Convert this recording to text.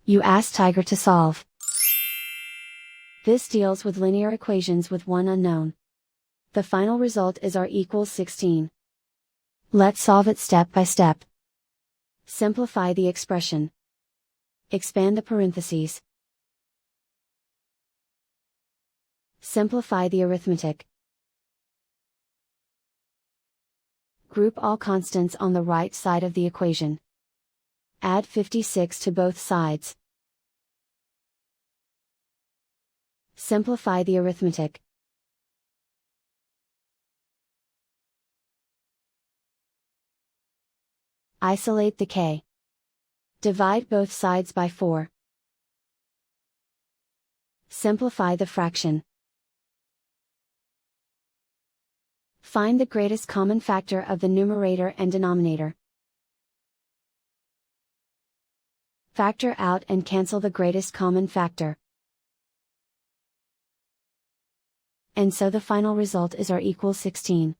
You ask Tiger to solve. This deals with linear equations with one unknown. The final result is r equals 16. Let's solve it step by step. Simplify the expression. Expand the parentheses. Simplify the arithmetic. Group all constants on the right side of the equation. Add 56 to both sides. Simplify the arithmetic. Isolate the k. Divide both sides by 4. Simplify the fraction. Find the greatest common factor of the numerator and denominator. Factor out and cancel the greatest common factor. And so the final result is r equals 16.